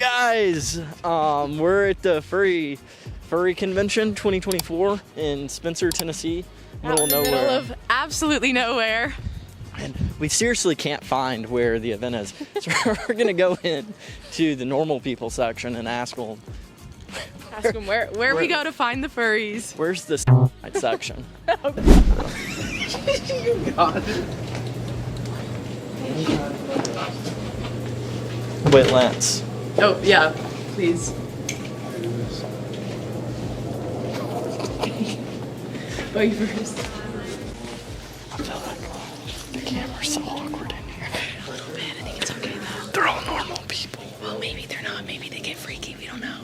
right, guys. We're at the Furry Convention 2024 in Spencer, Tennessee. Middle of nowhere. Middle of absolutely nowhere. And we seriously can't find where the event is. So we're gonna go in to the normal people section and ask them. Ask them where we go to find the furries. Where's this section? Oh, God. Wait, Lance. oh yeah, please. Go you first. I feel like the camera's so awkward in here. A little bit. I think it's okay though. They're all normal people. Well, maybe they're not. Maybe they get freaky. We don't know.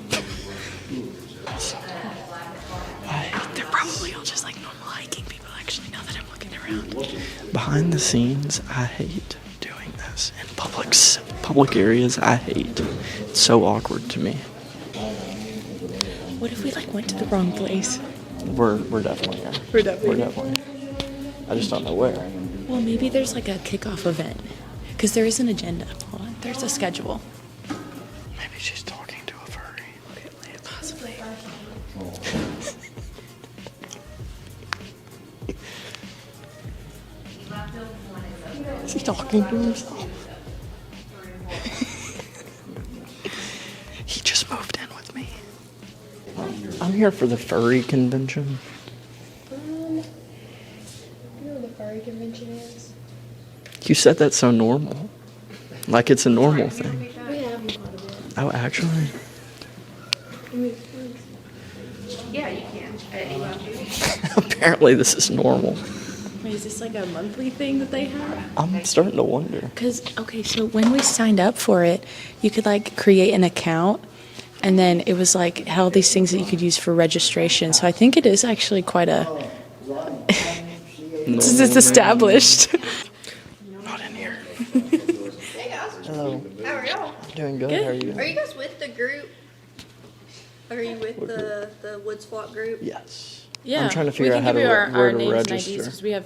They're probably all just like normal hiking people. Actually, now that I'm looking around. Behind the scenes, I hate doing this in public areas. I hate. It's so awkward to me. What if we like went to the wrong place? We're definitely here. We're definitely here. I just don't know where. Well, maybe there's like a kickoff event. Because there is an agenda. Hold on. There's a schedule. Maybe she's talking to a furry. Okay, possibly. Is he talking to himself? He just moved in with me. I'm here for the Furry Convention. You know what the furry convention is? You said that so normal. Like it's a normal thing. We have them quite a bit. Oh, actually? Yeah, you can. Apparently this is normal. Wait, is this like a monthly thing that they have? I'm starting to wonder. Because, okay, so when we signed up for it, you could like create an account. And then it was like had all these things that you could use for registration. So I think it is actually quite a. it's established. Not in here. Hey guys. Hello. How are y'all? Doing good. Good. How are you? Are you guys with the group? Are you with the Woods Flock group? Yes. Yeah. I'm trying to figure out how to our where to names register. and IDs because we have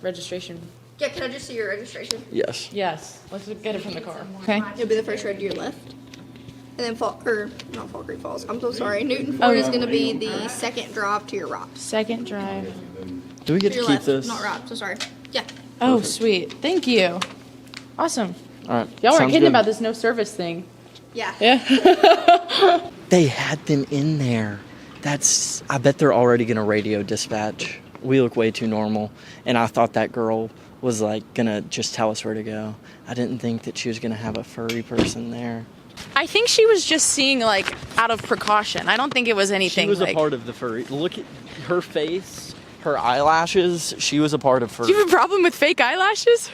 registration. Yeah, can I just see your registration? Yes. Yes. Let's get it from the car. Okay. It'll be the first road to your left. And then Fall Creek Falls. I'm so sorry. Newton Ford is going to be the second drive to your right. Second drive. Do we get to your keep left, this? not right. So sorry. Yeah. Oh, Perfect. sweet. Thank you. Awesome. All right. Y'all weren't Sounds kidding good. about this no service thing. Yeah. Yeah. They had them in there. I bet they're already going to radio dispatch. We look way too normal. And I thought that girl was like going to just tell us where to go. I didn't think that she was going to have a furry person there. I think she was just seeing like out of precaution. I don't think it was anything. She was like, a part of the furry. Look at her face, her eyelashes. She was a part of furry. Do you have a problem with fake eyelashes?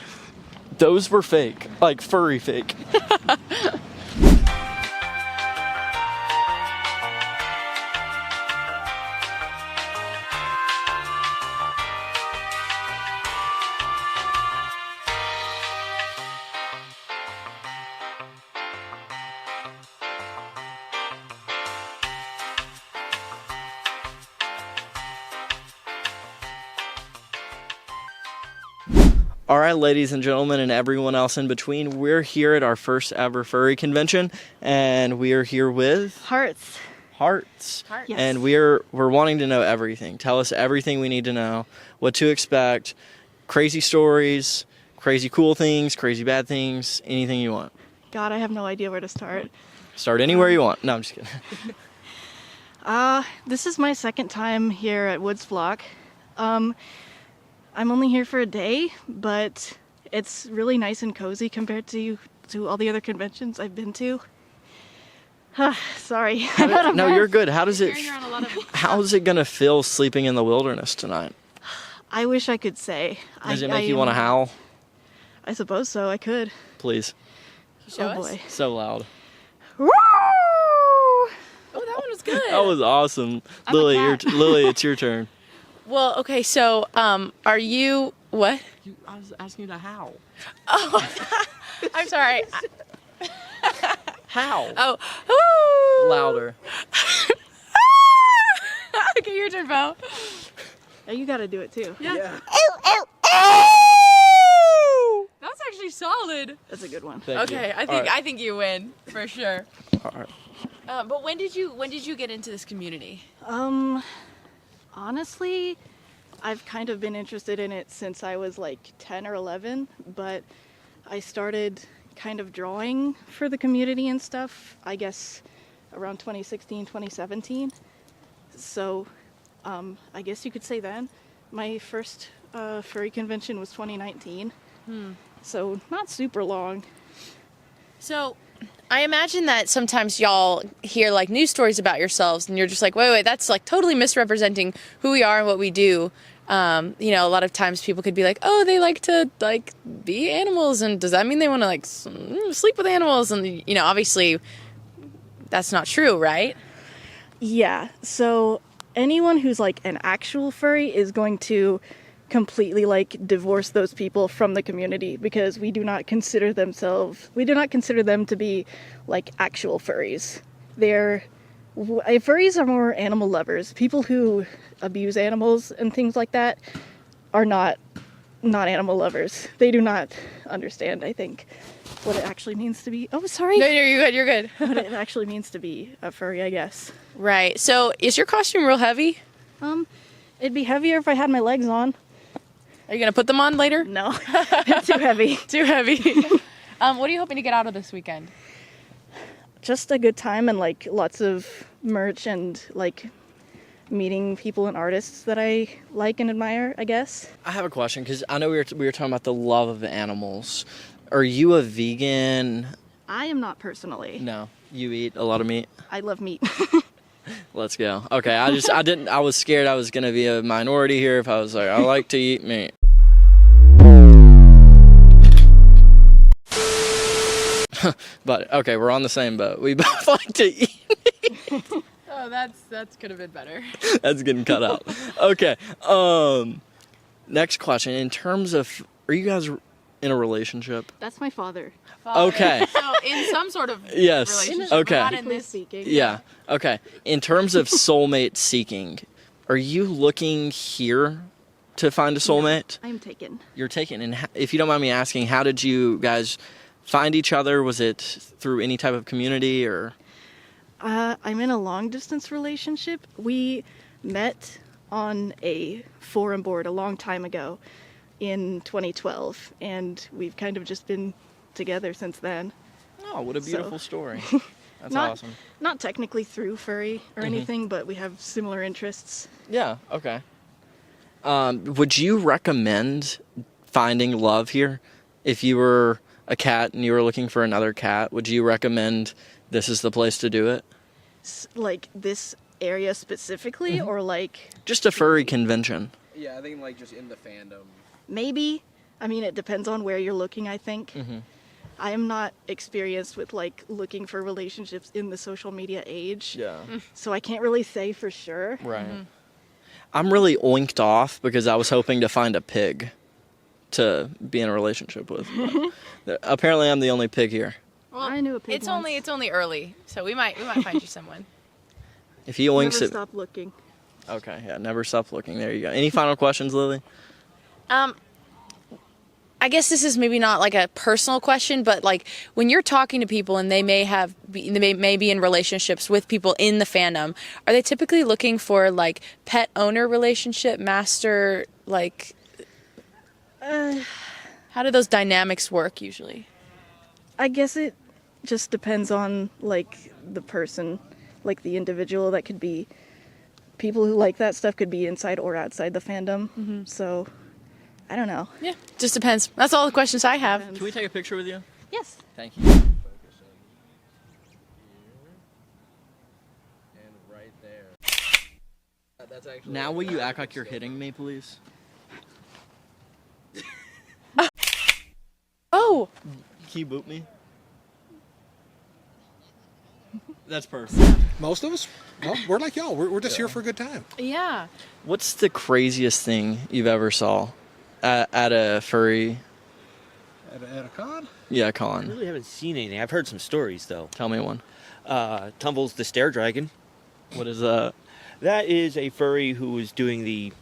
Those were fake, like furry fake. All right, ladies and gentlemen, and everyone else in between, we're here at our first ever furry convention, and we are here with Hearts. Hearts. Yes. And we're wanting to know everything. Tell us everything we need to know, what to expect, crazy stories, crazy cool things, crazy bad things, anything you want. God, I have no idea where to start. Start anywhere you want. No, I'm just kidding. This is my second time here at Woods Flock. I'm only here for a day, but it's really nice and cozy compared to all the other conventions I've been to. Sorry. No, you're good. How's it gonna feel sleeping in the wilderness tonight? I wish I could say. Does it make you want to howl? I suppose so. I could. Please. Show Oh us. boy. So loud. Woo! Oh, that one was good. That was awesome. I'm a Lily, cat. Lily, it's your turn. Well, okay, so are you what? I was asking you to howl. Oh, I'm sorry. Howl. Oh, woo! Louder. Okay, your turn, Bo. Yeah, you gotta do it too. Yeah. Yeah. That was actually solid. That's a good one. Thank you. Okay, I think you win for sure. All right. But when did you get into this community? Honestly, I've kind of been interested in it since I was like 10 or 11, but I started kind of drawing for the community and stuff, I guess around 2016, 2017. So I guess you could say then. My first furry convention was 2019, so not super long. So, I imagine that sometimes y'all hear like news stories about yourselves, and you're just like, wait, that's like totally misrepresenting who we are and what we do. You know, a lot of times people could be like, oh, they like to like be animals, and does that mean they want to like sleep with animals? And you know, obviously, that's not true, right? Yeah, so anyone who's like an actual furry is going to completely like divorce those people from the community because we do not consider them to be like actual furries. Furries are more animal lovers. People who abuse animals and things like that are not animal lovers. They do not understand, I think, what it actually means to be. Oh, sorry. No, you're good. What it actually means to be a furry, I guess. Right. So, is your costume real heavy? It'd be heavier if I had my legs on. Are you gonna put them on later? No, it's too heavy. Too heavy. What are you hoping to get out of this weekend? Just a good time and like lots of merch and like meeting people and artists that I like and admire, I guess. I have a question because I know we were talking about the love of animals. Are you a vegan? I am not personally. No. You eat a lot of meat? I love meat. Let's go. Okay, I was scared I was going to be a minority here if I was like, I like to eat meat. But, okay, we're on the same boat. We both like to eat meat. Oh, that's could have been better. That's getting cut out. Okay, next question. In terms of, are you guys in a relationship? That's my father. Okay. So, in some sort of Yes. relationship, Okay. not in this. Speaking. Yeah. Okay. In terms of soulmate seeking, are you looking here to find a soulmate? I'm taken. You're taken. And if you don't mind me asking, how did you guys find each other? Was it through any type of community or? I'm in a long distance relationship. We met on a forum board a long time ago in 2012, and we've kind of just been together since then. Oh, what a beautiful story. That's Not- awesome. Not technically through furry or anything, but we have similar interests. Yeah, okay. Would you recommend finding love here? If you were a cat and you were looking for another cat, would you recommend this is the place to do it? Like this area specifically, or like Just a furry convention. Yeah, I think like just in the fandom. maybe? I mean, it depends on where you're looking, I think. I am not experienced with like looking for relationships in the social media age. Yeah. So I can't really say for sure. Right. I'm really oinked off because I was hoping to find a pig to be in a relationship with. But apparently I'm the only pig here. Well, I knew a pig It's once. only early, so we might find you someone. If he oinks Never it. stop looking. Okay, yeah, never stop looking. There you go. Any final questions, Lily? I guess this is maybe not like a personal question, but like when you're talking to people and they may be in relationships with people in the fandom, are they typically looking for like pet owner relationship, master, like how do those dynamics work usually? I guess it just depends on like the person, like the individual. That could be people who like that stuff could be inside or outside the fandom. So I don't know. Yeah, just depends. That's all the questions I have. Can we take a picture with you? Yes. Thank you. Focusing here and right there. That's actually. Now will you act like you're hitting me, please? Oh, Can you boot me? That's perfect. Most of us, well, we're like y'all. We're just here for a good time. yeah. What's the craziest thing you've ever saw at a furry At a con? yeah I con? really haven't seen anything. I've heard some stories though. Tell me one. Tumbles the Stair Dragon. What is that? That is a furry who was doing the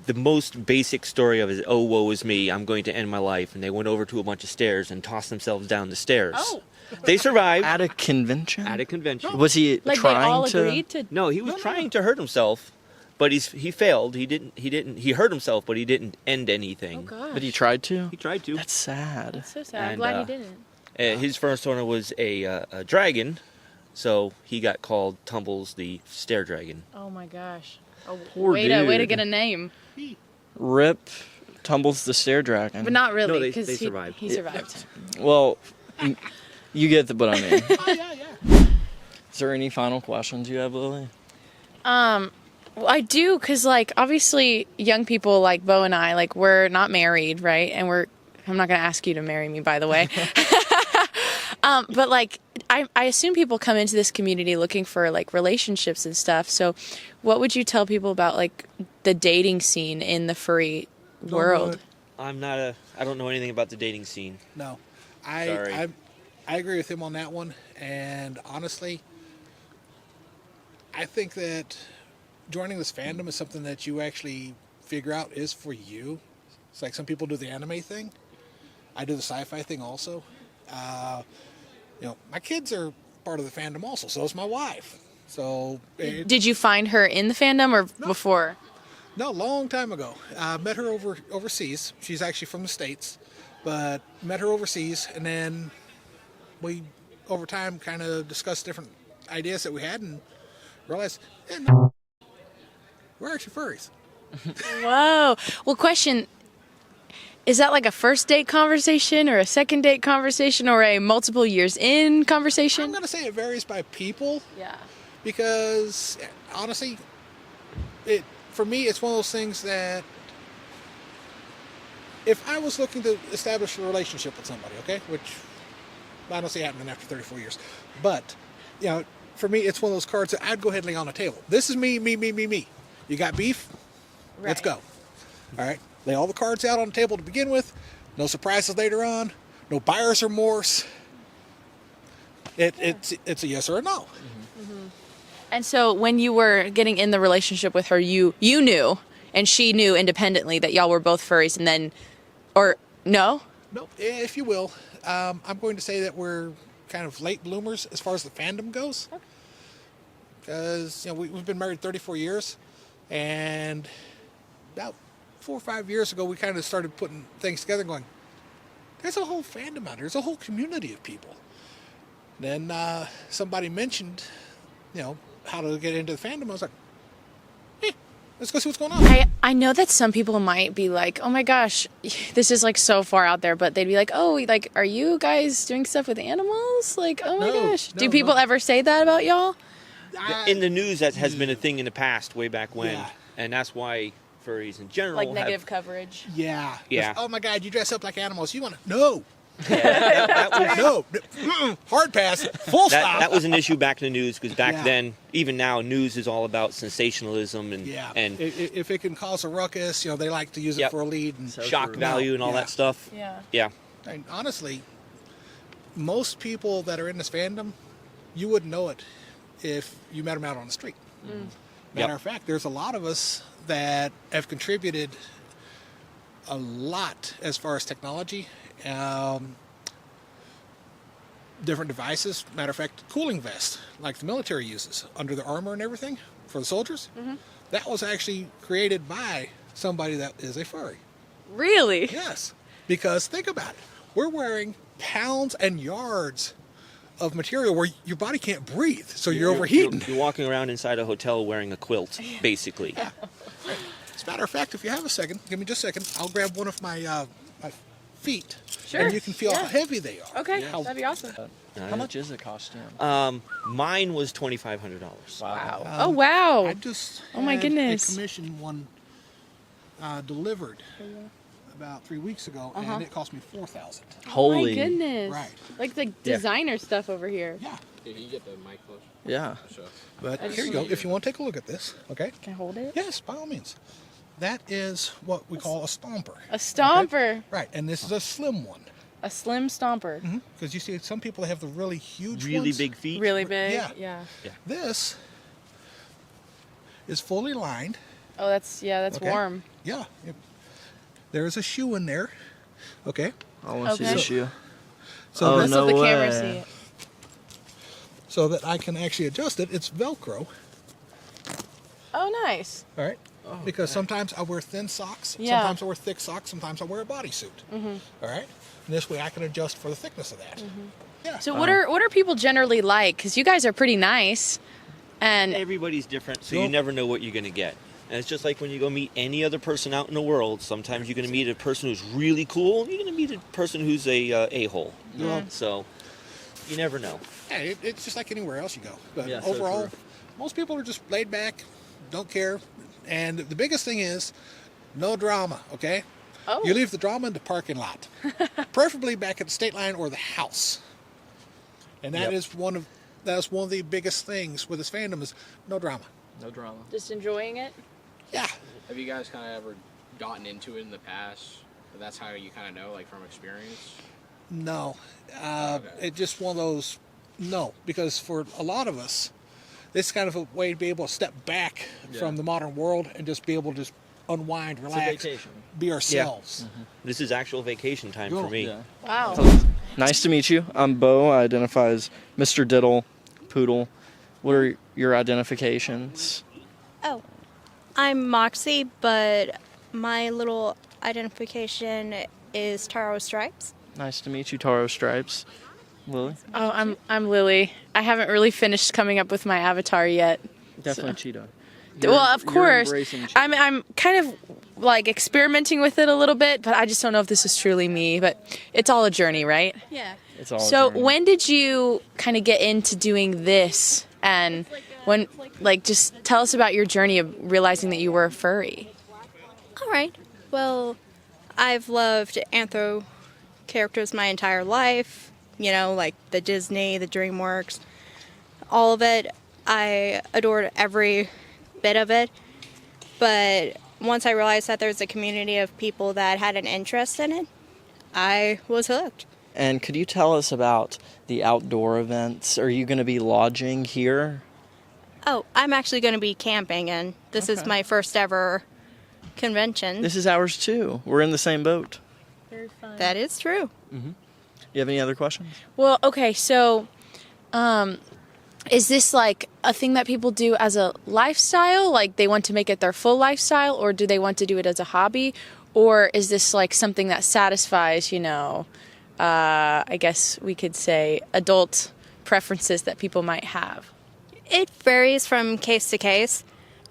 the most basic story of is, oh, woe is me, I'm going to end my life. And they went over to a bunch of stairs and tossed themselves down the stairs. Oh. They survived. At a convention? At a convention. Was he Like they trying all to? agreed to. No, he was trying to hurt himself, but he failed. He hurt himself, but he didn't end anything. Oh gosh. But he tried to? He tried to. That's sad. That's so sad. I'm And, glad he didn't. His first owner was a dragon, so he got called Tumbles the Stair Dragon. Oh my gosh. Oh, Poor way to dude. get a name. Rip Tumbles the Stair Dragon. But not No, really they because survived. he survived. Well, you get what I mean. Yeah. Is there any final questions you have, Lily? Well, I do, because, like, obviously, young people like Bo and I, like, we're not married, right? And I'm not going to ask you to marry me, by the way. But, like, I assume people come into this community looking for, like, relationships and stuff. So what would you tell people about, like, the dating scene in the furry world? I don't know anything about the dating scene. No, Sorry. I agree with him on that one. And honestly, I think that joining this fandom is something that you actually figure out is for you. It's like some people do the anime thing. I do the sci-fi thing also. My kids are part of the fandom also. So is my wife. So Did you find her in the fandom or before? No, long time ago. Met her overseas. She's actually from the States, but met her overseas, and then we, over time, kind of discussed different ideas that we had, and realized, we're actually furries. Whoa. Well, question, is that like a first date conversation or a second date conversation or a multiple years in conversation? I'm going to say it varies by people, Yeah. because honestly, for me, it's one of those things that if I was looking to establish a relationship with somebody, okay, which I don't see happening after 34 years, but, for me, it's one of those cards that I'd go ahead and lay on the table. This is me. You got beef? Let's Right. go. All right. Lay all the cards out on the table to begin with. No surprises later on. No buyer's remorse. It's a yes or a no. And so when you were getting in the relationship with her, you knew and she knew independently that y'all were both furries, and then, or no? No, if you will. I'm going to say that we're kind of late bloomers as far as the fandom goes. Because, we've been married 34 years. And about 4 or 5 years ago, we kind of started putting things together and going, there's a whole fandom out there. There's a whole community of people. Then somebody mentioned, how to get into the fandom. I was like, let's go see what's going on. I know that some people might be like, oh my gosh, this is like so far out there, but they'd be like, oh, like, are you guys doing stuff with animals? Like, oh my gosh. Do people ever say that about y'all? In the news, that has been a thing in the past, way back when. Yeah. And that's why furries in general Like have... negative coverage? Yeah. Yeah. Oh my God, you dress up like animals. You want to? No. that was No. Hard pass. Full stop. that was an issue back in the news, because back Yeah. then, even now, news is all about sensationalism and Yeah. and If it can cause a ruckus, they like to use it Yep. for a lead. And shock value and all Yeah. that stuff. Yeah. Yeah. And honestly, most people that are in this fandom, you wouldn't know it if you met them out on the street. Matter Yep. of fact, there's a lot of us that have contributed a lot as far as technology, different devices. Matter of fact, cooling vests like the military uses under their armor and everything for the soldiers. That was actually created by somebody that is a furry. Really? Yes, because think about it. We're wearing pounds and yards of material where your body can't breathe, so you're overheating. You're walking around inside a hotel wearing a quilt, basically. As a matter of fact, if you have a second, give me just a second. I'll grab one of my feet, Sure. and you can feel Yeah. how heavy they are. Okay, How- that'd be awesome. How much is a costume? Mine was $2,500. Wow. Oh, wow. I just Oh, my had goodness. a commission one delivered about 3 weeks ago, and it cost me $4,000. Oh my Holy. goodness. Right. Like the designer stuff over here. Yeah, Can you get the mic close? Yeah. Sure. but here you go. If you want to take a look at this, okay? Can I hold it? Yes, by all means. That is what we call a stomper. A stomper. Right, and this is a slim one. A slim stomper. Because you see, some people have the really huge Really ones. big feet. Really big. Yeah. Yeah. This is fully lined. Oh, that's Okay. warm. Yeah. Yep. There's a shoe in there. Okay. I want to see Okay. the shoe. So Oh, that, no Let the camera way. see it. so that I can actually adjust it, it's Velcro. Oh, nice. All right. Because sometimes I wear thin socks. Yeah. Sometimes I wear thick socks. Sometimes I wear a bodysuit. All right. And this way I can adjust for the thickness of that. Yeah. So what are people generally like? Because you guys are pretty nice, and Everybody's different, so Well- you never know what you're going to get. And it's just like when you go meet any other person out in the world. Sometimes you're going to meet a person who's really cool. You're going to meet a person who's a-hole. So you never know. Yeah, it's just like anywhere else you go. But Yeah, so overall, true. most people are just laid back, don't care. And the biggest thing is no drama, okay? Oh. You leave the drama in the parking lot, preferably back at the state line or the house. And that Yep. is one of the biggest things with this fandom is no drama. No drama. just enjoying it. Yeah. Have you guys kind of ever gotten into it in the past? That's how you kind of know, like from experience. No. Okay. It's just one of those, no. Because for a lot of us, this is kind of a way to be able to step back from the modern world and just be able to just unwind, relax, vacation. be ourselves. This is actual vacation time for me. Yeah. Wow. Nice to meet you. I'm Bo. I identify as Mr. Diddle, Poodle. What are your identifications? Oh, I'm Moxie, but my little identification is Taro Stripes. Nice to meet you, Taro Stripes. Lily? Oh, I'm Lily. I haven't really finished coming up with my avatar yet. Definitely Cheetah. Well, of You're course. embracing Cheetah. I'm kind of like experimenting with it a little bit, but I just don't know if this is truly me. But it's all a journey, right? Yeah. It's all a So journey. when did you kind of get into doing this? And when, like, just tell us about your journey of realizing that you were a furry. All right. Well, I've loved anthro characters my entire life. You know, like the Disney, the DreamWorks, all of it. I adored every bit of it. But once I realized that there's a community of people that had an interest in it, I was hooked. And could you tell us about the outdoor events? Are you going to be lodging here? Oh, I'm actually going to be camping, and this is Okay. my first ever convention. This is ours too. We're in the same boat. That is true. You have any other questions? Well, okay, so is this like a thing that people do as a lifestyle? Like they want to make it their full lifestyle, or do they want to do it as a hobby? Or is this like something that satisfies, I guess we could say adult preferences that people might have? It varies from case to case.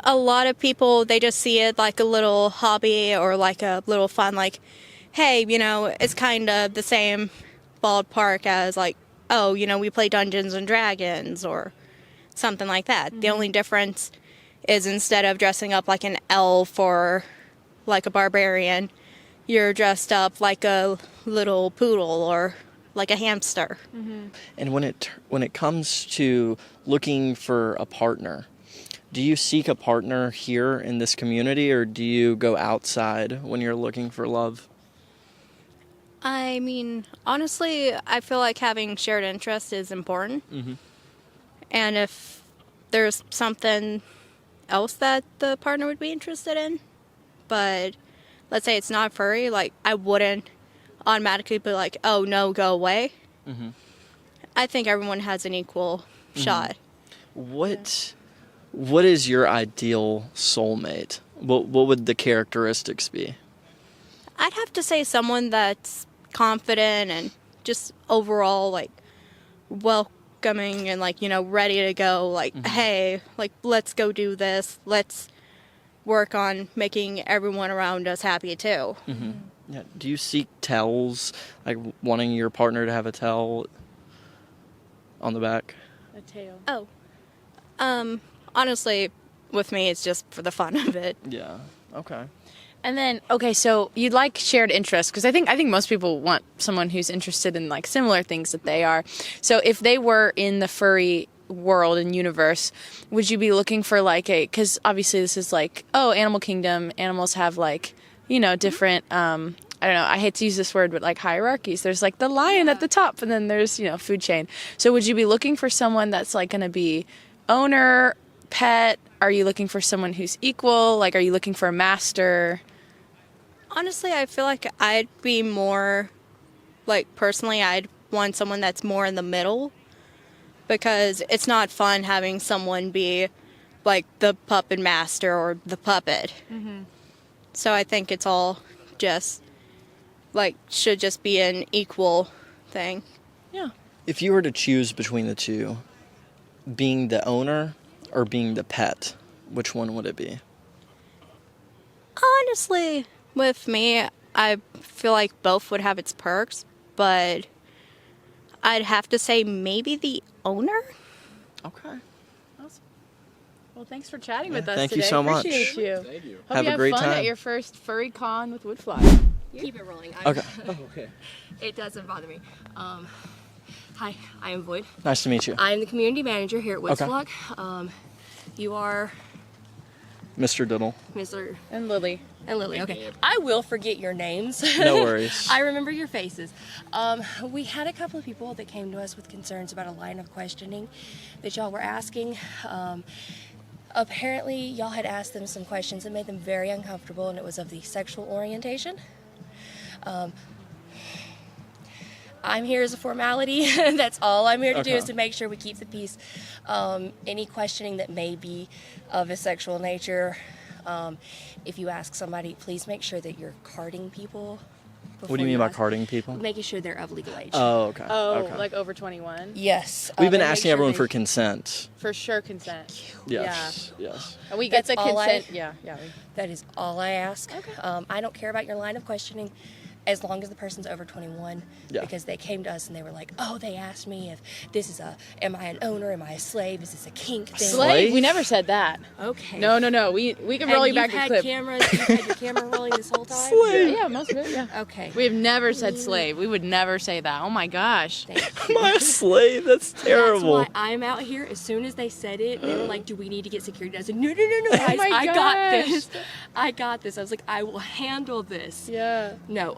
A lot of people, they just see it like a little hobby or like a little fun, like, hey, it's kind of the same ballpark as like, oh, we play Dungeons and Dragons or something like that. The only difference is instead of dressing up like an elf or like a barbarian, you're dressed up like a little poodle or like a hamster. And when it comes to looking for a partner, do you seek a partner here in this community, or do you go outside when you're looking for love? I mean, honestly, I feel like having shared interest is important. And if there's something else that the partner would be interested in, but let's say it's not furry, like I wouldn't automatically be like, oh no, go away. I think everyone has an equal shot. What is your ideal soulmate? What would the characteristics be? I'd have to say someone that's confident and just overall like welcoming and like, ready to go, like, hey, like let's go do this. Let's work on making everyone around us happy too. Yeah. Do you seek tells, like wanting your partner to have a tell on the back? A tail. Oh. Honestly, with me it's just for the fun of it. Yeah. Okay. And then, okay, so you'd like shared interests, because I think most people want someone who's interested in like similar things that they are. So if they were in the furry world and universe, would you be looking for like because obviously this is like, oh, Animal Kingdom, animals have like, different, I don't know, I hate to use this word, but like hierarchies. There's like the lion at the top, and then there's, food chain. So would you be looking for someone that's like going to be owner, pet? Are you looking for someone who's equal? Like, are you looking for a master? Honestly, I feel like I'd be more, like, personally, I'd want someone that's more in the middle, because it's not fun having someone be, like, the puppet master or the puppet. So I think it's all just, like, should just be an equal thing. Yeah. If you were to choose between the two, being the owner or being the pet, which one would it be? Honestly, with me, I feel like both would have its perks, but I'd have to say maybe the owner. Okay. Well, thanks for chatting with us Thank today. you so much. Appreciate you. Thank you. Hope Have you a have great fun time. at your first Furry Con with Woodfly. Keep it rolling. Okay. Okay. It doesn't bother me. Hi, I am Void. Nice to meet you. I am the community manager here at Okay. Woodsvlog. You are Mr. Diddle. Mr. And Lily. and Lily. Okay. I will forget your names. No worries. I remember your faces. We had a couple of people that came to us with concerns about a line of questioning that y'all were asking. Apparently, y'all had asked them some questions that made them very uncomfortable, and it was of the sexual orientation. I'm here as a formality. That's all I'm here to do, Okay. is to make sure we keep the peace. Any questioning that may be of a sexual nature, if you ask somebody, please make sure that you're carding people. What do you mean by ask. carding people? Making sure they're of legal age. Oh, okay. Oh, okay. like over 21? Yes. We've been and make asking sure everyone they- for consent. For sure, consent. Yes. Yes. And we get That's the all consent. I- Yeah. That is all I ask. I don't care about your line of questioning as long as the person's over 21. Yeah. Because they came to us and they were like, oh, they asked me if this is am I an owner? Am I a slave? Is this a kink thing? Slave? We never said that. Okay. No. We can roll you back you've a had clip. cameras, you've had your camera rolling this whole time? Yeah, most of it, yeah. Okay. We have never said slave. We would never say that. Oh my gosh. Thank you. Am I a slave? That's terrible. That's why I'm out here. As soon as they said it, they were like, do we need to get security? I said, no, guys, my I got gosh. this. I got this. I was like, I will handle this. Yeah. No,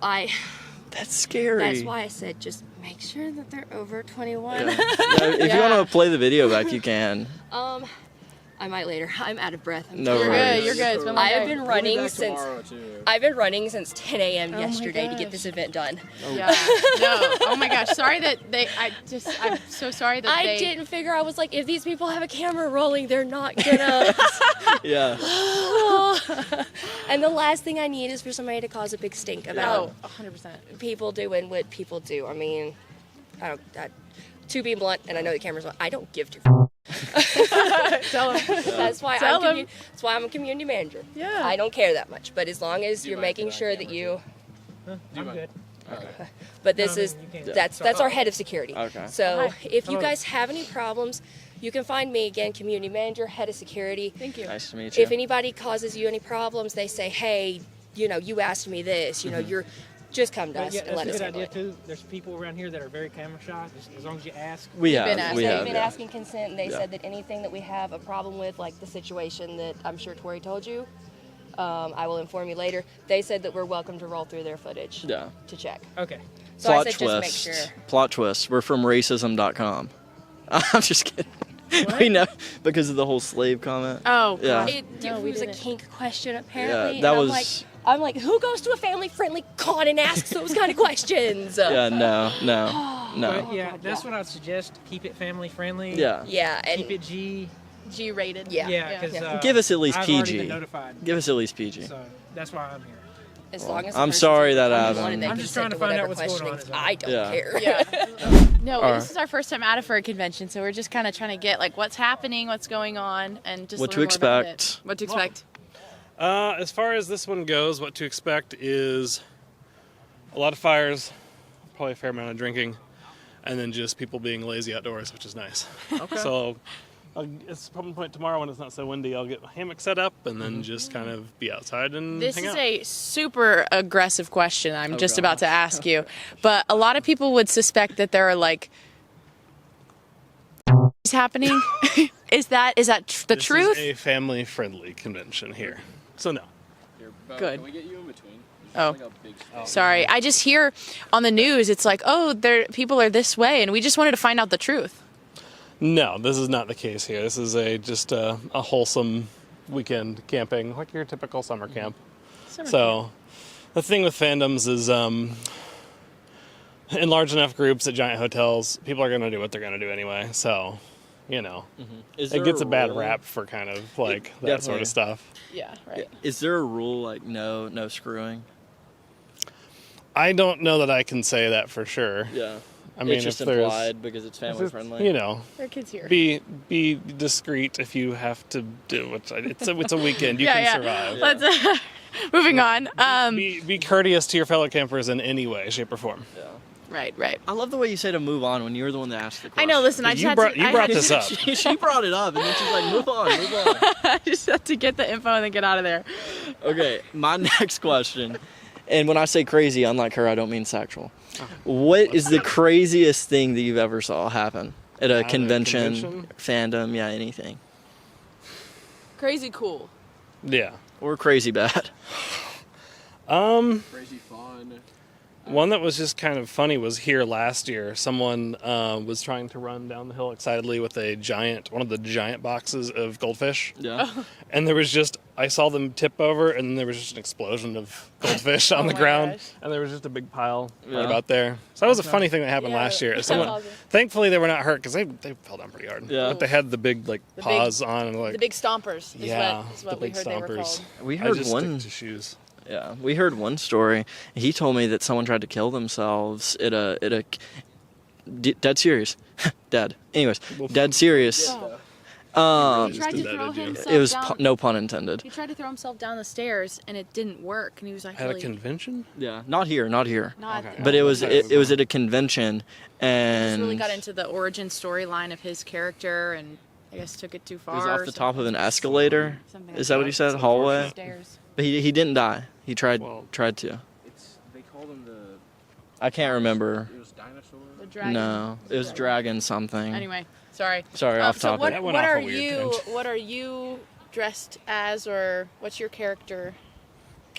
That's scary. that's why I said just make sure that they're over 21. Yeah, if you want to play the video back, you can. I might later. I'm out of breath. I'm No You're worries. good. You're good. It's been a long I have day. been We'll be running back since tomorrow, too. I've been running since 10 a.m. my yesterday to gosh. get this event done. Yeah. No. Oh my gosh. Sorry that I'm so sorry that I they. didn't figure. I was like, if these people have a camera rolling, they're not gonna. Yeah. And the last thing I need is for somebody to cause a big stink about Oh, 100%. people doing what people do. I mean, to be blunt, and I know the camera's on, I don't give two. Tell them. That's why Tell them. that's why I'm a community manager. Yeah. I don't care that much, but as long as you're mind making if I sure camera that you. I'm good. But this No, is you can't. that's our head of security. Okay. So Hi. if you Hello. guys have any problems, you can find me again, community manager, head of security. Thank you. Nice to meet you. If anybody causes you any problems, they say, hey, you asked me this. You're just come to But us yeah, and that's let a us good handle idea it. too. There's people around here that are very camera shy. As long as you ask. we You've have. been we asking. They've have. been Yeah. asking consent, and they said that anything that we have a problem with, like the situation that I'm sure Tori told you, I will inform you later. They said that we're welcome to roll through their footage Yeah. to check. Okay. So I Plot said twist. just make sure. Plot twist. We're from racism.com. I'm just kidding. We know because of the whole slave comment. Oh. Yeah. gosh. It, No, we was a didn't. kink question apparently. that and was- I'm like, who goes to a family-friendly con and asks those kind of questions? Yeah. No. But yeah, that's what I'd suggest. Keep it family friendly. Yeah. Yeah, and Keep it G. G-rated. Yeah. Yeah, because Give us at least I've already PG. been notified. Give us at least PG. So that's why I'm here. as long as the I'm person's sorry over that 21 I've, and they I'm just consent trying to find out whatever what's going on, questioning, is all. I don't Yeah. care. Yeah. No, Alright. this is our first time at a furry convention, so we're just kind of trying to get like what's happening, what's going on, and just What to learn more about it. expect. What to expect. As far as this one goes, what to expect is a lot of fires, probably a fair amount of drinking, and then just people being lazy outdoors, which is nice. Okay. So it's probably point tomorrow when it's not so windy. I'll get my hammock set up and then just kind of be outside and This hang is out. a super aggressive question I'm just God. about to ask you, but a lot of people would suspect that there are like happening. Is that the This truth? is a family-friendly convention here, so no. Good. Can we get you in between? Oh. Like a big Sorry, I just hear on the news it's like, oh, people are this way, and we just wanted to find out the truth. No, this is not the case here. This is just a wholesome weekend camping, like your typical summer camp. the thing with fandoms is in large enough groups at giant hotels, people are going to do what they're going to do anyway. So, it gets a bad rap for kind of like that sort of stuff. Yeah, right. Is there a rule like no screwing? I don't know that I can say that for sure. Yeah. I mean, it's just if there's, implied because it's family friendly. There are kids here. Be discreet if you have to do it. It's a weekend. You can survive. Let's moving on. Be courteous to your fellow campers in any way, shape, or form. Yeah. Right. I love the way you say to move on when you're the one that asked the question. I know. Listen, I just you brought this up. She brought it up, and then she's like, "Move on." I just have to get the info and then get out of there. Okay, my next question, and when I say crazy, unlike her, I don't mean sexual. What is the craziest thing that you've ever saw happen at a convention, fandom, anything? Crazy cool. Yeah. Or crazy bad? Crazy fun. One that was just kind of funny was here last year. Someone was trying to run down the hill excitedly with one of the giant boxes of goldfish. Yeah. And there was I saw them tip over, and then there was just an explosion of goldfish on the ground. Gosh. And there was just a big pile right about there. So that was a funny thing that happened last year. Awesome. Thankfully, they were not hurt because they fell down pretty hard. Yeah. But they had the big paws on. And The big stompers is what the we big heard they were stompers. called. We heard one. Stick to shoes. Yeah, we heard one story. He told me that someone tried to kill themselves at a dead serious, dead. Anyways, dead serious. He tried to throw himself It was down. no pun intended. He tried to throw himself down the stairs and it didn't work, and he was like, At a convention? Yeah, not here. Not But it was at a convention, and just really got into the origin storyline of his character, and I guess took it too far. it was off the top of an escalator. Is that what he said? Hallway. Stairs. But he didn't die. He tried to. They called him the. I can't remember. It was dinosaur. The dragon. No, it was dragon something. Anyway, sorry. Off so topic. what are you? What are you dressed as, or what's your character?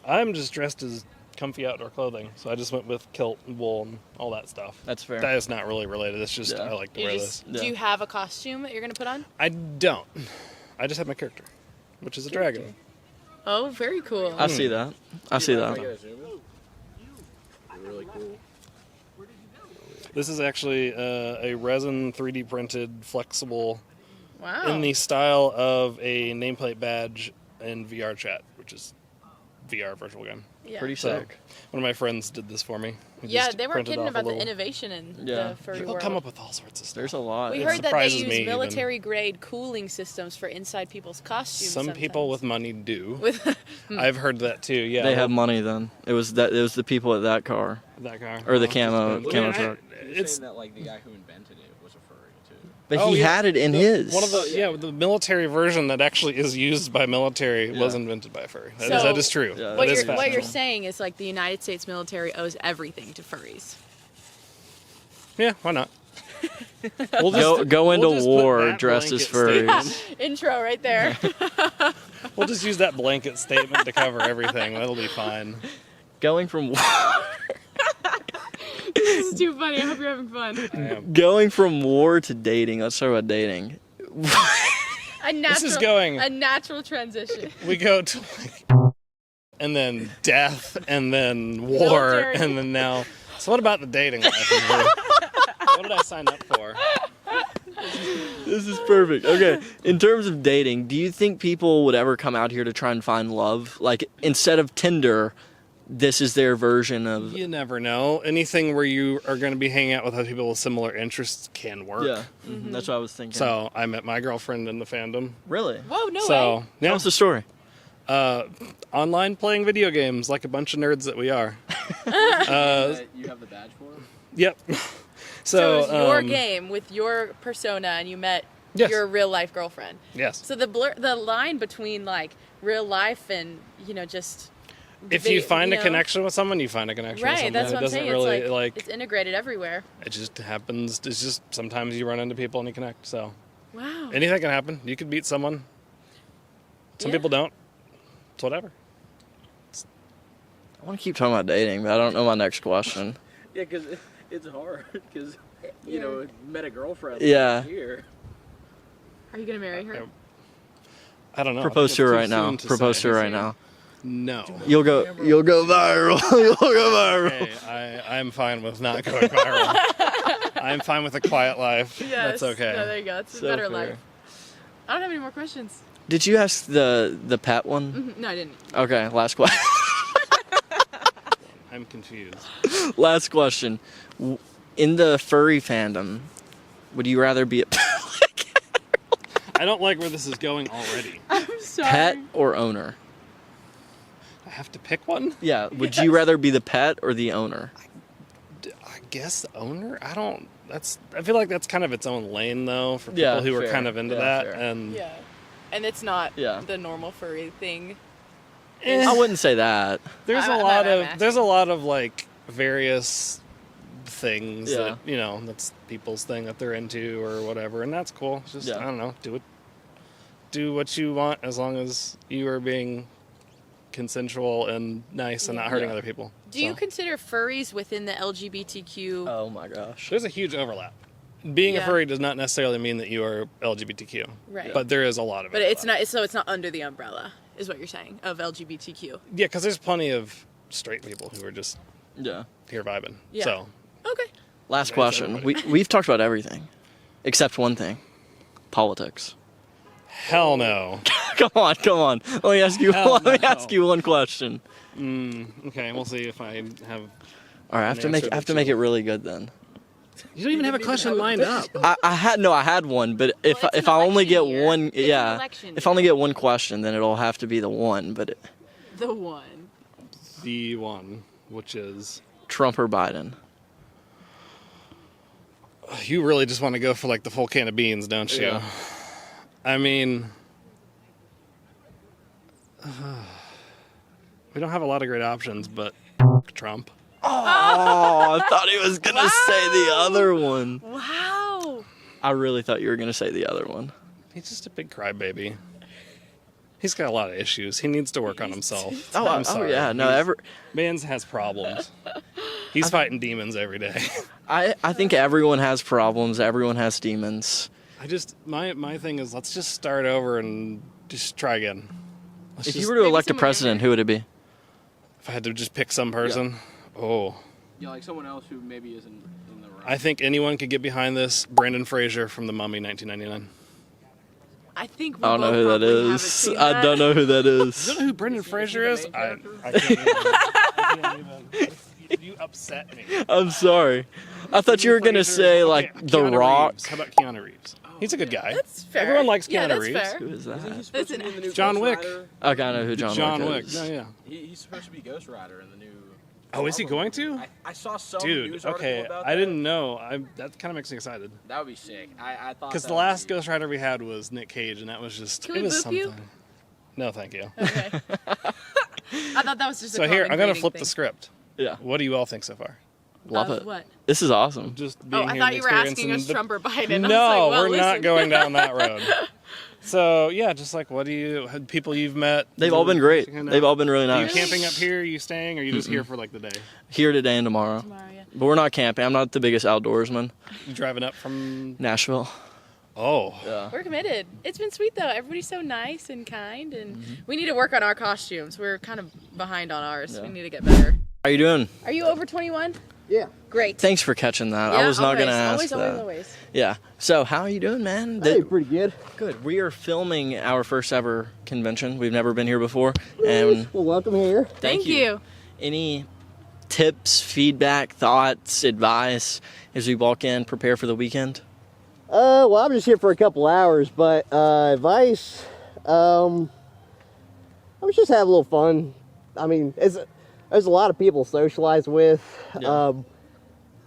I'm just dressed as comfy outdoor clothing, so I just went with kilt and wool and all that stuff. That's fair. That is not really related. It's just I like to wear this. Do you have a costume that you're gonna put on? I don't. I just have my character, which is a dragon. Oh, very cool. I see that. Really cool. This is actually a resin 3D printed flexible Wow. in the style of a nameplate badge in VR chat, which is VR virtual game. Yeah. Pretty So, sick. one of my friends did this for me. He Yeah, just they weren't printed kidding off a about the little- innovation in Yeah. the furry People world. come up with all sorts of stuff. There's a lot. We It heard that they surprises use me even. military grade cooling systems for inside people's costumes. Some people sometimes. with money do. with I've heard that too. Yeah, They have money then. It was the people at that car. that car Or the Oh, camo just- camo I- truck. It's Saying that like the guy who invented it was a furry too. But Oh, he yeah. had it in his. one of the military version that actually is used by military was invented by a furry. That is true. Yeah. That what is you're fascinating. saying is like the United States military owes everything to furries. Yeah, why not? We'll go into just put war that dressed as blanket furries. statement- Intro right there. We'll just use that blanket statement to cover everything. That'll be fine. Going from war. This is too funny. I hope you're having fun. Going from war to dating. Let's talk about dating. A natural, is going- a natural transition. We go to and then death, and then war, Military. and then now. So what about the dating life? in here? What did I sign up for? This is perfect. Okay, in terms of dating, do you think people would ever come out here to try and find love? Like, instead of Tinder, this is their version of... You never know. Anything where you are going to be hanging out with other people with similar interests can work. Yeah, that's what I was thinking. So I met my girlfriend in the fandom. Really? Whoa, no way. So yeah, What's the story? online playing video games like a bunch of nerds that we are. You have the badge for him? Yep. So it was your um, game with your persona, and you met Yes. your real life girlfriend. Yes. So the line between like real life and just If you find a connection with someone, you find a connection with right, someone. that's It what I'm doesn't saying. really It's like it's integrated everywhere. it just happens. It's just sometimes you run into people and you connect. So Wow. anything can happen. You could meet someone. Some Yeah. people don't. It's whatever. I want to keep talking about dating, but I don't know my next question. Yeah, because it's hard. Because you know, met a girlfriend. Yeah. Here. Are you gonna marry her? I don't know. Propose I to think her it's right too now. soon to Propose say. to her right now. No. You'll go viral. You'll go viral. Hey, I'm fine with not going viral. I'm fine with a quiet life. Yes. That's okay. No, there you go. It's a So better fair. life. I don't have any more questions. Did you ask the pet one? No, I didn't. Okay, last question. I'm confused. Last question. In the furry fandom, would you rather be a I don't like where this is going already. I'm sorry. pet or owner? I have to pick one? Yeah, would you rather be the pet or the owner? I guess the owner? I feel like that's kind of its own lane though for people Yeah, who are fair. kind of into Yeah, that. fair. And Yeah. And it's not Yeah. the normal furry thing. I wouldn't say that. there's I'm a lot of like various things Yeah. that that's people's thing that they're into or whatever, and that's cool. It's just Yeah. I don't know, do what you want as long as you are being consensual and nice and not hurting Yeah. other people. Do you consider furries within the LGBTQ? Oh my gosh. There's a huge overlap. Being a Yeah. furry does not necessarily mean that you are LGBTQ, Right. but there is a lot of But overlap. it's not. So it's not under the umbrella, is what you're saying, of LGBTQ. Yeah, because there's plenty of straight people who are just Yeah. here vibing. Yeah. So Okay. Last Thanks, question. everybody. We've talked about everything, except one thing: politics. hell no. Come on. Let me ask you. Hell Let me no. ask you one question. Okay, we'll see if I have. All right, I have to make. I have to make it really good then. You don't even have a question lined up. I had one, but if Well, it's I an only get election year. one, It's an yeah, election if I only get one question, then it'll have to be the one. But The one. The one, which is Trump or Biden? you really just want to go for like the full can of beans, don't you? Yeah. I mean, we don't have a lot of great options, but Trump. Oh, I thought he was gonna say the other one. Wow. I really thought you were gonna say the other one. He's just a big crybaby. He's got a lot of issues. He needs to work on himself. Oh, I'm sorry. yeah, no, Man's has problems. He's fighting demons every day. I think everyone has problems. Everyone has demons. My thing is let's just start over and just try again. If you were to elect a someone president, who would it be? If I had to just pick some person, Yeah, like someone else who maybe isn't in the right. I think anyone could get behind this. Brandon Fraser from The Mummy, 1999. I think we I don't know both who that probably haven't is. seen I that. don't know who that You is. don't know who Brendan Fraser is? I can't even. You upset me. I'm sorry. I thought you were gonna Fraser- say okay, like The Keanu Rock. Reeves. How about Keanu Reeves? He's a good guy. That's fair. Everyone likes Yeah, Keanu that's Reeves. fair. Who is that? He's supposed That's to an be in the new John Ghost Wick. Rider. Okay, I know who John Wick is. Yeah. He's supposed to be Ghost Rider in the new. Oh, is he going to? I saw some Dude, news article okay. about I that. didn't know. That kind of makes me excited. That would be sick. I thought Because that the would last be- Ghost Rider we had was Nick Cage, and that was just Can it we was boop you? something. No, thank you. Okay. I thought that was just So a here, common I'm gonna greeting flip thing. the script. Yeah, What do you all think so far? love Of it. What? This is awesome. Just Oh, being I here thought and you were asking us experiencing Trump or Biden. No, I was like, well, we're not listen. going down that road. So yeah, just like what do you people you've met? They've all been great. You know, They've all been really Are you nice. camping up here? Are you staying? Or are you just here for like the day? Here today and tomorrow. Tomorrow, yeah. But we're not camping. I'm not the biggest outdoorsman. You driving up from? Nashville. Oh, Yeah. We're committed. It's been sweet though. Everybody's so nice and kind, and Mm-hmm. we need to work on our costumes. We're kind of behind on ours. Yeah. We need to get better. How you doing? Are you over 21? Yeah. Great. Thanks for catching that. I Yeah, was not gonna always, ask always, that. Always. Yeah. So how are you doing, man? Hey, pretty good. Good. We are filming our first ever convention. We've never been here before, and Well, welcome here. Thank you. Any tips, feedback, thoughts, advice as we walk in, prepare for the weekend? Well, I'm just here for a couple hours, but advice, I was just have a little fun. I mean, there's a lot of people to socialize with. Yeah.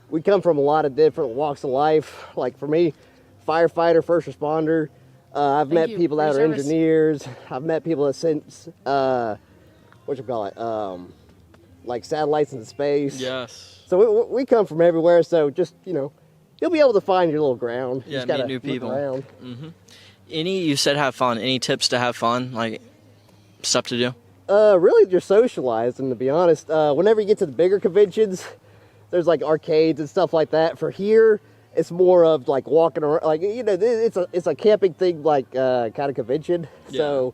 We come from a lot of different walks of life. Like for me, firefighter, first responder. I've met you people for that your are service. engineers. I've met people that since, like satellites into space. Yes. So we come from everywhere. So just, you'll be able to find your little ground. You Yeah, just gotta meet new look people. around. You said have fun. Any tips to have fun? Like stuff to do? Really just socialize, and to be honest, whenever you get to the bigger conventions, there's like arcades and stuff like that. For here, it's more of like walking around, like it's a camping thing, like kind of convention. Yeah. So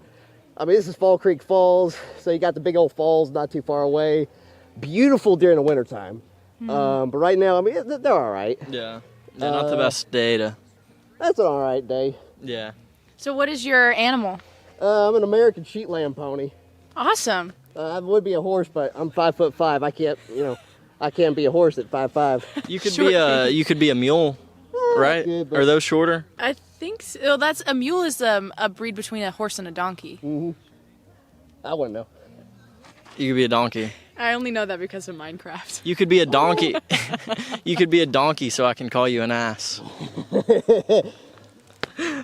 I mean, this is Fall Creek Falls, so you got the big old falls not too far away. Beautiful during the wintertime. But right now, I mean, they're all right. Yeah. Not the best day to. That's an all right day. Yeah. So what is your animal? I'm an American Sheepland pony. Awesome. I would be a horse, but I'm 5'5". I can't, I can't be a horse at 5'5". You could be a mule, right? Good, Are those shorter? I think so. Oh, that's a mule is a breed between a horse and a donkey. I wouldn't know. You could be a donkey. I only know that because of Minecraft. You could be a donkey. You could be a donkey, so I can call you an ass.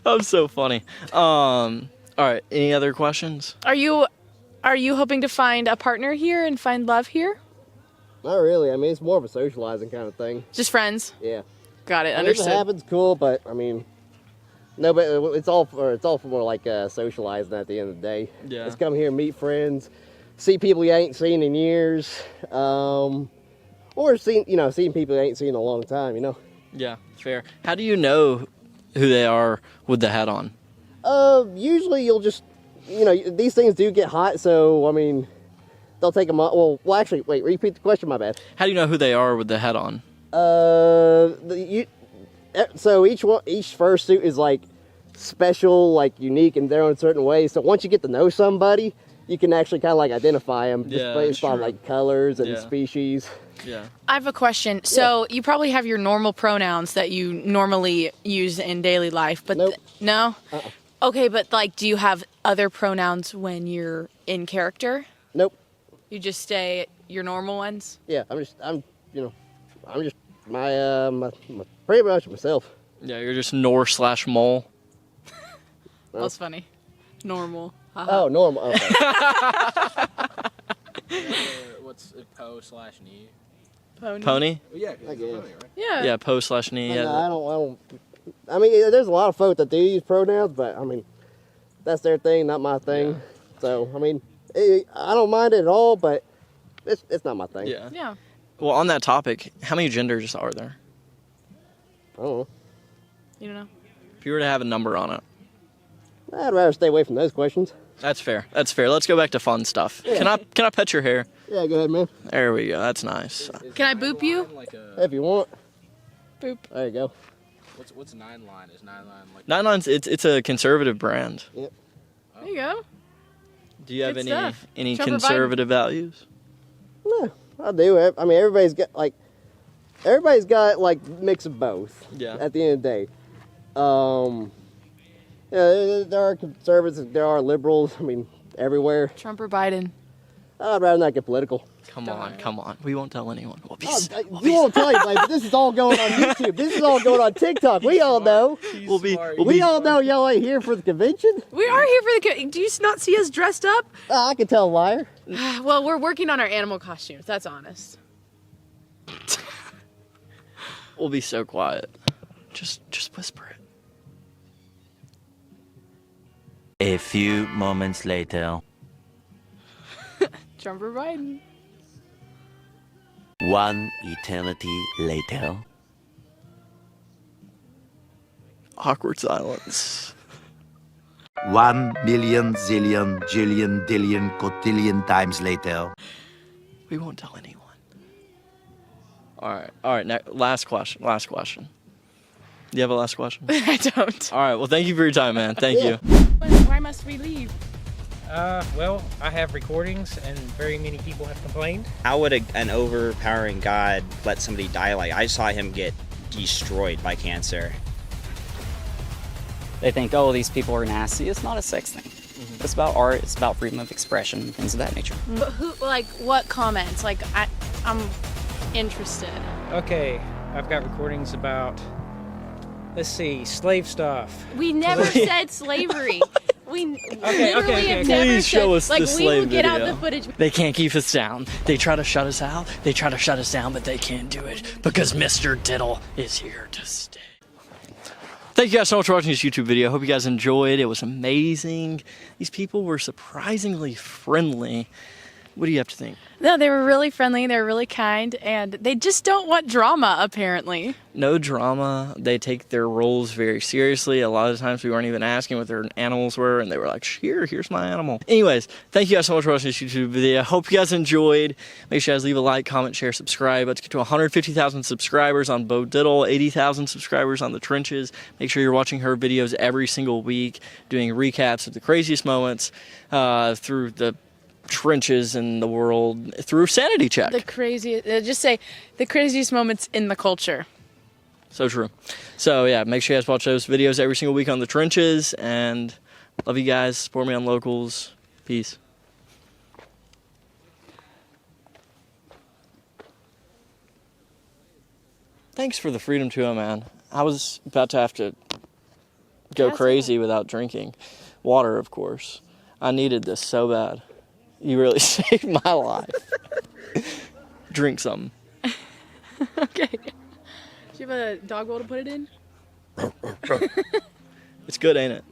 I'm so funny. All right. Any other questions? Are you hoping to find a partner here and find love here? Not really. I mean, it's more of a socializing kind of thing. Just friends? Yeah. Got it. I mean, Understood. if it happens, cool. But I mean, no. But it's all for more like socializing at the end of the day. Yeah. Just come here, meet friends, see people you ain't seen in years, or seeing people you ain't seen in a long time. Yeah, fair. How do you know who they are with the hat on? Usually you'll just, these things do get hot, so I mean, they'll take them off. Well, actually, wait, repeat the question. My bad. How do you know who they are with the hat on? So each fursuit is like special, like unique in their own certain way. So once you get to know somebody, you can actually kind of like identify them just based on like colors and species. Yeah. I have a question. So you probably have your normal pronouns that you normally use in daily life, but Nope. No? Okay, but like, do you have other pronouns when you're in character? Nope. You just stay your normal ones? Yeah, I'm just my pretty much myself. Yeah, you're just Nor/Mole. That's funny. Normal. Oh, normal. Okay. What's Po/Knee? Pony? Yeah, I guess. pony, right? Yeah. Yeah, Po/Knee. Yeah. No, I don't. I mean, there's a lot of folk that do use pronouns, but I mean, that's their thing, not my thing. Yeah. So I mean, I don't mind it at all, but it's not my thing. Yeah. Yeah. Well, on that topic, how many genders are there? I don't know. You don't know? If you were to have a number on it. I'd rather stay away from those questions. That's fair. That's fair. Let's go back to fun stuff. Yeah. Can I pet your hair? Yeah, go ahead, man. There we go. That's nice. Can I boop you? If you want. Boop. There you go. What's 9-line? Is 9-line like? 9-line's it's a conservative brand. Yep. There you go. Do you have Good stuff. any Trump or Biden? conservative values? Yeah, I do. I mean, everybody's got like mix of both. Yeah. At the end of the day, yeah, there are conservatives, there are liberals. I mean, everywhere. Trump or Biden? I'd rather not get political. Come on. We won't tell anyone. You won't tell anybody, but this is all going on YouTube. This is all going on TikTok. We all know. We all know y'all ain't here for the convention. We are here for the. Do you not see us dressed up? I can tell a liar. Well, we're working on our animal costumes. That's honest. We'll be so quiet. Just whisper it. A few moments later. Trump or Biden? One eternity later. Awkward silence. 1 million zillion jillion dillion cotillion times later. We won't tell anyone. All right. Now, last question. Do you have a last question? I don't. All right. Well, thank you for your time, man. Thank you. Why must we leave? Well, I have recordings, and very many people have complained. How would an overpowering god let somebody die like? I saw him get destroyed by cancer. They think, oh, these people are nasty. It's not a sex thing. Mm-hmm. It's about art. It's about freedom of expression, things of that nature. But what comments? Like, I'm interested. Okay, I've got recordings about, let's see, slave stuff. We never said slavery. We literally have never Please show us like, the we will slave get video. out the footage. They can't keep us down. They try to shut us out. They try to shut us down, but they can't do it because Mr. Diddle is here to stay. Thank you guys so much for watching this YouTube video. Hope you guys enjoyed. It was amazing. These people were surprisingly friendly. What do you have to think? No, they were really friendly. They were really kind, and they just don't want drama, apparently. No drama. They take their roles very seriously. A lot of times we weren't even asking what their animals were, and they were like, here's my animal. Anyways, thank you guys so much for watching this YouTube video. I hope you guys enjoyed. Make sure you guys leave a like, comment, share, subscribe. Let's get to 150,000 subscribers on bodittle, 80,000 subscribers on the trenches. Make sure you're watching her videos every single week, doing recaps of the craziest moments through the trenches in the world through Sanity Check. The craziest moments in the culture. So true. So yeah, make sure you guys watch those videos every single week on the trenches, and love you guys. Support me on locals. Peace. Thanks for the Freedom 2.0, man. I was about to have to go crazy without drinking water, of course. I needed this so bad. You really saved my life. Drink some. Okay. Do you have a dog bowl to put it in? It's good, ain't it?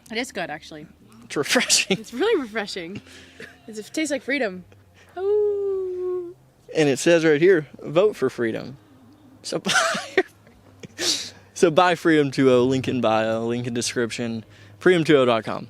It is good, actually. It's refreshing. It's really refreshing. It tastes like freedom. Ooh. And it says right here, vote for freedom. So buy Freedom 2.0, link in bio, link in description, freedom20.com.